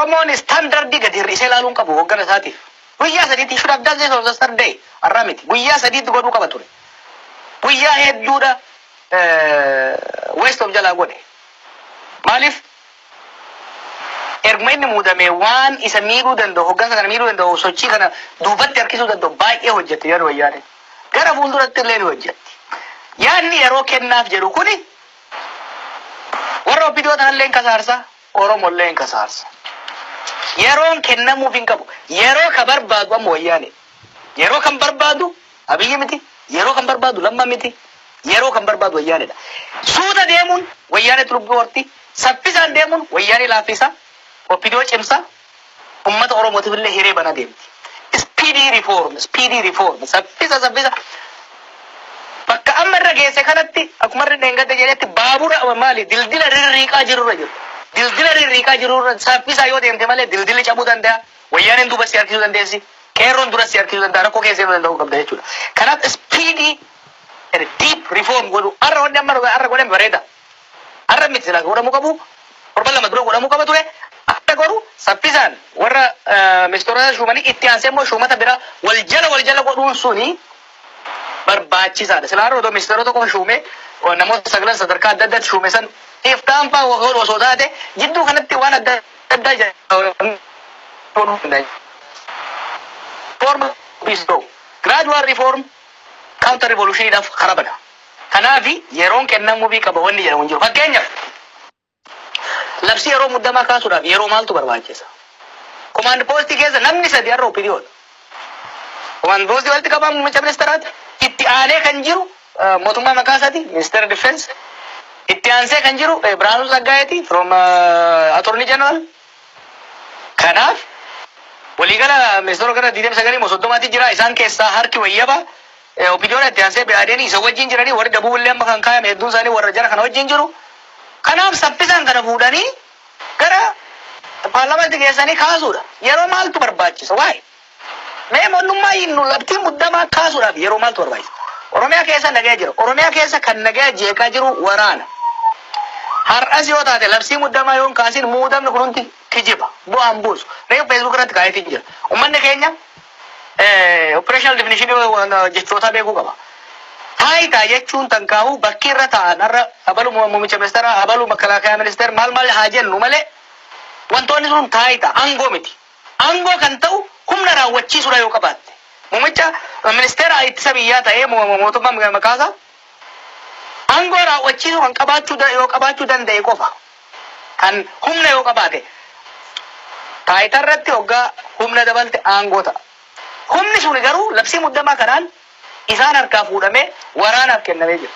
Oromoon standardii gadi hir'isee ilaaluun qabu hoggana isaatiif. Guyyaa sadiitti should have done this on the Saturday. Arraa miti. Guyyaa sadiitti godhuu qaba ture. Guyyaa hedduudha West of jalaa godhe. Maaliif? Erguma inni muudame waan isa miidhuu danda'u, hoggansa kana miidhuu danda'u, sochii kana duubatti harkisuu danda'u baay'ee hojjette yeroo wayyaane. Gara fuulduratti illee ni hojjetti. Yaadni yeroo kennaaf jedhu kuni warra obbidootaan illee kasaarsa, Oromoo illee kasaarsa. Yeroon kennamuuf hin qabu. Yeroo ka barbaadu amma wayyaane. Yeroo kan barbaadu Abiyyi miti. Yeroo kan barbaadu Lammaa miti. Yeroo kan barbaadu wayyaanedha. Suuta deemuun wayyaane tulubbii horti. Saffisaan deemuun wayyaane laaffisa. Obbidoo cimsa. Ummata Oromootiif illee hiree bana deemti. Speedy reform. Saffisa. Bakka amma irra geesse kanatti akkuma irra dheengadde jedhetti baabura maali dildila rirriiqaa jirurra jiru. Dildila rirriiqaa jirurra saffisa yoo deemte malee dildilli cabuu danda'a. Wayyaaneen duuba si harkisuu dandeessi. Qeerroon dura si harkisuu danda'a. Rakkoo keessee danda'uu qabda jechuudha. Kanaaf speedy deep reform godhu arra wanni amma arra godhan bareeda. Arra miti silaa godhamuu qabu. Torban lama dura godhamuu qaba ture. Arra godhu saffisaan warra ministeerota shuumanii itti aansee immoo shuumata bira wal jala godhuun suni barbaachisaadha. Silaa har'a otoo ministeerota qofa shuumee namoota sagalan sadarkaa adda addaatti shuume san iftaan fa'aa osoo taate jidduu kanatti waan adda addaa gradual reform counter revolutioniidhaaf karaa bana. Kanaafi yeroon kennamuufii qaba wanni jedhamu hin jiru. Fakkeenyaaf labsii yeroo muddamaa kaasuudhaaf yeroo maaltu barbaachisa? Command post keessa namni sadi har'a opiniyoodha. Command post walitti qabaa muummicha ministeeraati. Itti aanee kan jiru mootummaa maqaa isaati ministeera defense. Itti aansee kan jiru Biraanuu Tsaggaayeti from attorney general. Kanaaf waliigala ministeera gara 29 jira isaan keessaa harki wayyaba opiniyoon itti aansee bi'aadeen isa wajjin jiranii warri dabuullee amma kan kaayame hedduun isaanii warra jara kana wajjin jiru. Kanaaf saffisaan kana fuudhanii gara paarlamaantii geessanii kaasuudha. Yeroo maaltu barbaachisa? Waa'ee mee mootummaa hinnu labsii muddamaa kaasuudhaaf yeroo maaltu barbaachisa? Oromiyaa keessa nagaa jira. Oromiyaa keessa kan nagaa jeeqaa jiru waraana. Har'as yoo taate labsii muddamaa yoon kaasin muudamni kun hundi kijiba bu'aan buusu. Reefu Facebook irratti kaayetiin jira. Uummanni keenya operational definition jechoota beekuu qaba. Taayitaa jechuun tankaahu bakki irra ta'an har'a abalu muummicha ministeera abalu makalaakaa ministeera maal haa jennu malee wantoonni sun taayitaa aangoo miti. Aangoo kan ta'u humna raawwachiisuudha yoo qabaatte. Muummicha ministeera ittisa biyyaa ta'ee mootummaa makaasaa aangoo raawwachiisuu kan qabaachuu danda'e qofa. Kan humna yoo qabaate taayitaa irratti hoggaa humna dabalte aangoo ta'a. Humni sun garuu labsii muddamaa kanaan isaan harkaa fuudhamee waraanaaf kennamee jira.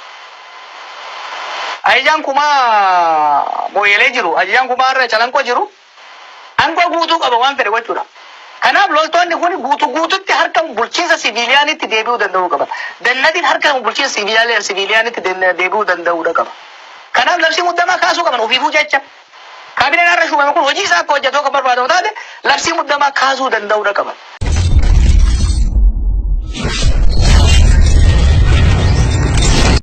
Ajajaan kumaa mooyelee jiru, ajajaan kumaa irra calanqoo jiru, aangoo guutuu qaba waan fedhe gochuudha. Kanaaf loltoonni kun guutuutti harka bulchiinsa siviiliyaanitti deebi'uu danda'uu qaba. Dannatiin harka bulchiinsa siviiliyaanitti deebi'uu danda'uudha qaba. Kanaaf labsii muddamaa kaasuu qaban ofiifuu jecha. Kaabineen har'a shuumame kun hojii isaa akka hojjetoo kan barbaadamu taate labsii muddamaa kaasuu danda'uudha qaban.